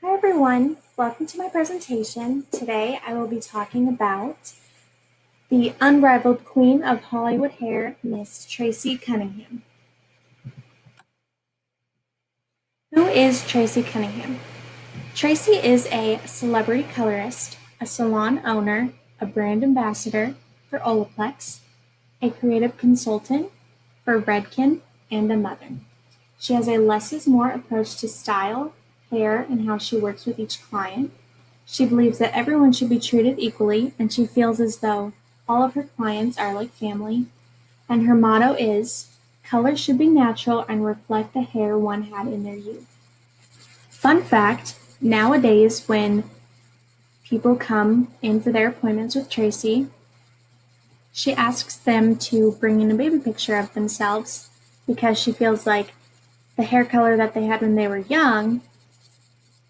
Hi everyone, welcome to my presentation. Today I will be talking about the unrivaled queen of Hollywood hair, Miss Tracey Cunningham. Who is Tracey Cunningham? Tracey is a celebrity colorist, a salon owner, a brand ambassador for Olaplex, a creative consultant for Redken, and a mother. She has a less is more approach to style, hair, and how she works with each client. She believes that everyone should be treated equally, and she feels as though all of her clients are like family. And her motto is, color should be natural and reflect the hair one had in their youth. Fun fact, nowadays when people come in for their appointments with Tracey, she asks them to bring in a baby picture of themselves because she feels like the hair color that they had when they were young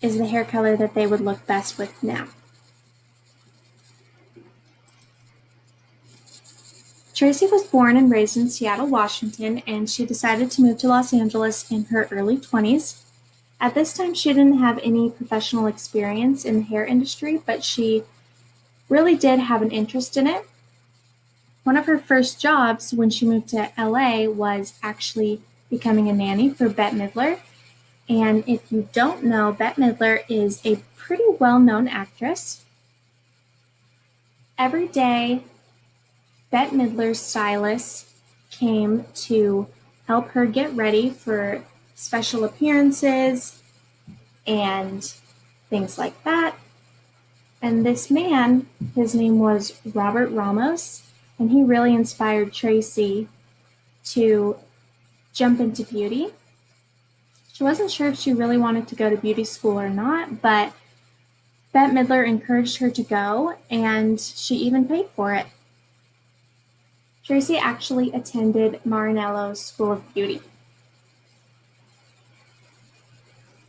is the hair color that they would look best with now. Tracey was born and raised in Seattle, Washington, and she decided to move to Los Angeles in her early 20s. At this time, she didn't have any professional experience in the hair industry, but she really did have an interest in it. One of her first jobs when she moved to LA was actually becoming a nanny for Bette Midler. And if you don't know, Bette Midler is a pretty well-known actress. Every day, Bette Midler's stylist came to help her get ready for special appearances and things like that. And this man, his name was Robert Ramos, and he really inspired Tracey to jump into beauty. She wasn't sure if she really wanted to go to beauty school or not, but Bette Midler encouraged her to go, and she even paid for it. Tracey actually attended Maranello's School of Beauty.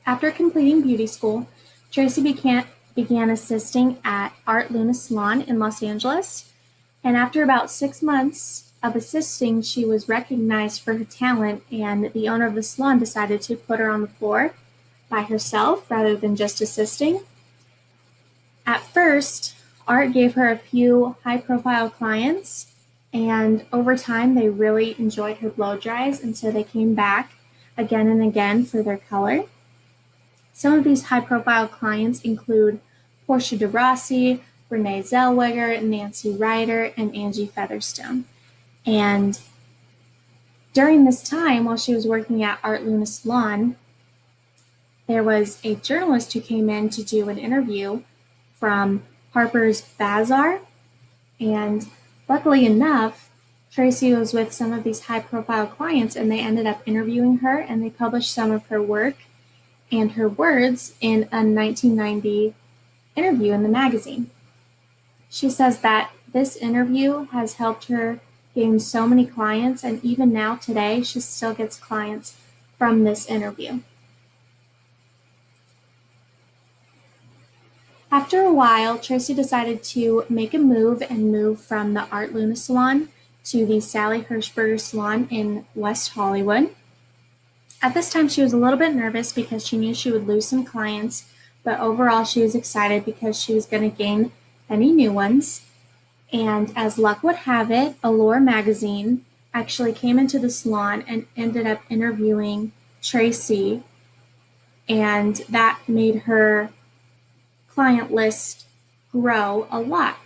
After completing beauty school, Tracey began assisting at Art Luna Salon in Los Angeles, and after about 6 months of assisting, she was recognized for her talent, and the owner of the salon decided to put her on the floor by herself rather than just assisting. At first, Art gave her a few high-profile clients, and over time they really enjoyed her blow dries, and so they came back again and again for their color. Some of these high-profile clients include Portia de Rossi, Renee Zellweger, Nancy Ryder, and Angie Featherstone. And during this time, while she was working at Art Luna Salon, there was a journalist who came in to do an interview from Harper's Bazaar, and luckily enough, Tracey was with some of these high-profile clients, and they ended up interviewing her, and they published some of her work and her words in a 1990 interview in the magazine. She says that this interview has helped her gain so many clients, and even now today, she still gets clients from this interview. After a while, Tracey decided to make a move and move from the Art Luna Salon to the Sally Hirschberger Salon in West Hollywood. At this time, she was a little bit nervous because she knew she would lose some clients, but overall she was excited because she was going to gain many new ones. And as luck would have it, Allure magazine actually came into the salon and ended up interviewing Tracey, and that made her client list grow a lot.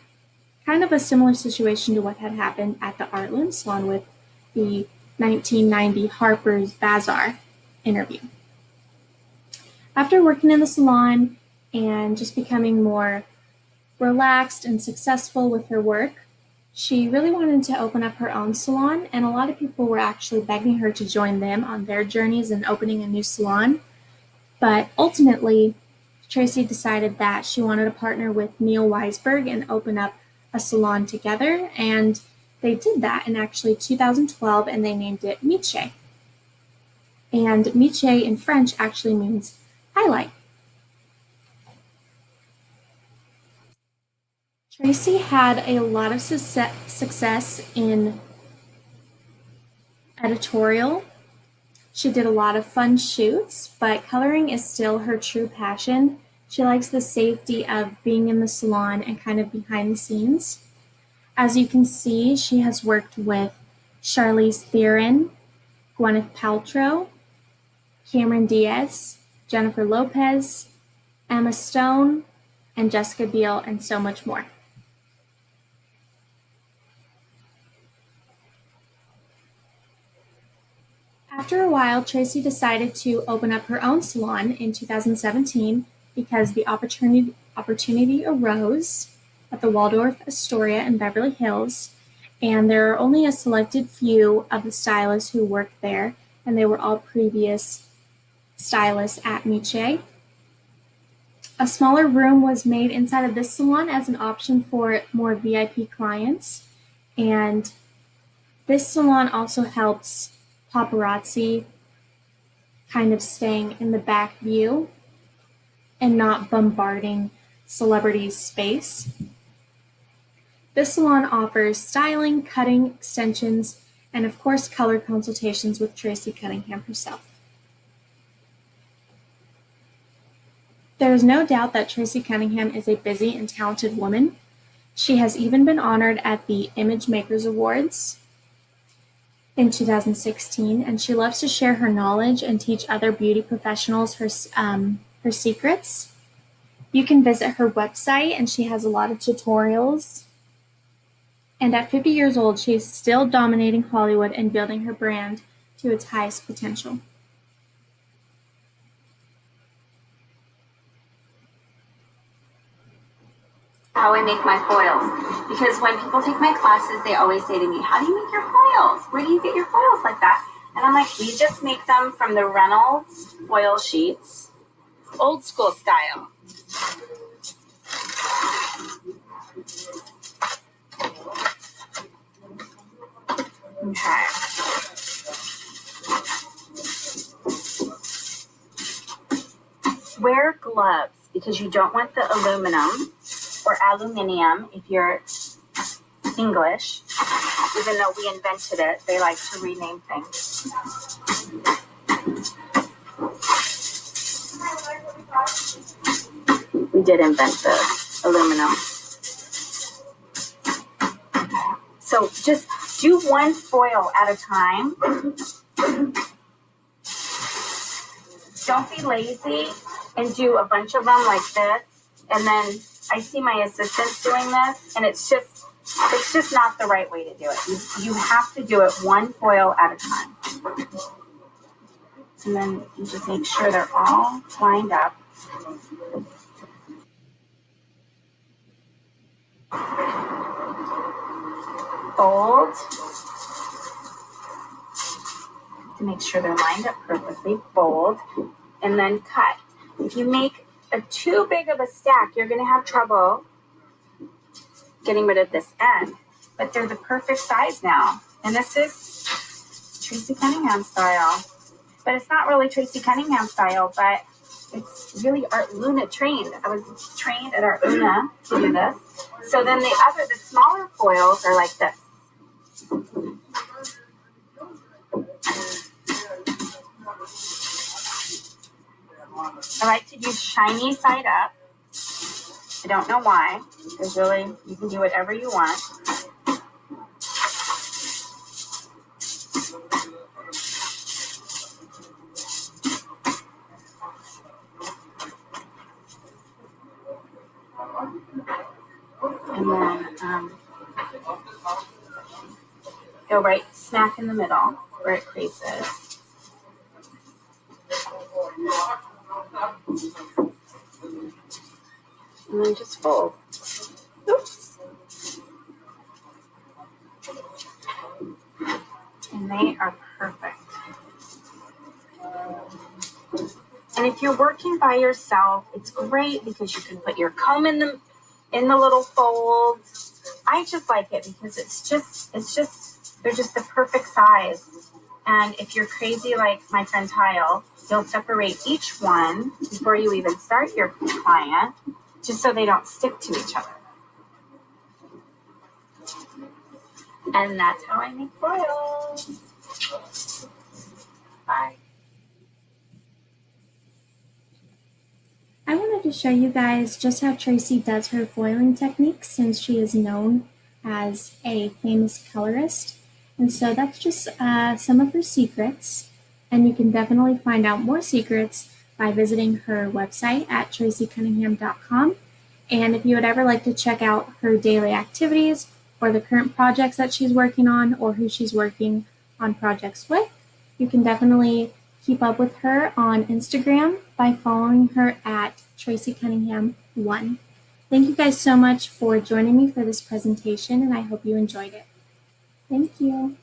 Kind of a similar situation to what had happened at the Art Luna Salon with the 1990 Harper's Bazaar interview. After working in the salon and just becoming more relaxed and successful with her work, she really wanted to open up her own salon, and a lot of people were actually begging her to join them on their journeys in opening a new salon. But ultimately, Tracey decided that she wanted to partner with Neil Weisberg and open up a salon together, and they did that in actually 2012, and they named it Miche. And Miche in French actually means highlight. Tracey had a lot of success in editorial, She did a lot of fun shoots, but coloring is still her true passion. She likes the safety of being in the salon and kind of behind the scenes. As you can see, she has worked with Charlize Theron, Gwyneth Paltrow, Cameron Diaz, Jennifer Lopez, Emma Stone, and Jessica Biel, and so much more. After a while, Tracey decided to open up her own salon in 2017 because the opportunity arose at the Waldorf Astoria in Beverly Hills, and there are only a selected few of the stylists who work there, and they were all previous stylists at Miche. A smaller room was made inside of this salon as an option for more VIP clients, and this salon also helps paparazzi kind of staying in the back view and not bombarding celebrities' space. This salon offers styling, cutting, extensions, and of course color consultations with Tracey Cunningham herself. There is no doubt that Tracey Cunningham is a busy and talented woman. She has even been honored at the Image Makers Awards in 2016, and she loves to share her knowledge and teach other beauty professionals her secrets. You can visit her website, and she has a lot of tutorials. And at 50 years old, she is still dominating Hollywood and building her brand to its highest potential. How I make my foils, because when people take my classes, they always say to me, how do you make your foils? Where do you get your foils like that? And I'm like, we just make them from the Reynolds foil sheets, old school style. Okay. Wear gloves because you don't want the aluminum or aluminium if you're English. Even though we invented it, they like to rename things. We did invent the aluminum. So just do one foil at a time. Don't be lazy and do a bunch of them like this. And then I see my assistants doing this, and it's just not the right way to do it. You have to do it one foil at a time. And then you just make sure they're all lined up. Fold to make sure they're lined up perfectly. Fold and then cut. If you make too big of a stack, you're going to have trouble getting rid of this end. But they're the perfect size now. And this is Tracey Cunningham style. But it's not really Tracey Cunningham style, but it's really Art Luna trained. I was trained at Art Luna to do this. So then the smaller foils are like this. I like to do shiny side up. I don't know why, because really you can do whatever you want. And then go right smack in the middle where it creases. And then just fold. Oops. And they are perfect. And if you're working by yourself, it's great because you can put your comb in the little folds. I just like it because they're just the perfect size. And if you're crazy like my friend Tile, you'll separate each one before you even start your client, just so they don't stick to each other. And that's how I make foils. Bye. wanted to show you guys just how Tracey does her foiling technique, since she is known as a famous colorist. And so that's just some of her secrets. And you can definitely find out more secrets by visiting her website at tracycunningham.com. And if you would ever like to check out her daily activities or the current projects that she's working on or who she's working on projects with, you can definitely keep up with her on Instagram by following her at Tracey Cunningham 1. Thank you guys so much for joining me for this presentation, and I hope you enjoyed it. Thank you.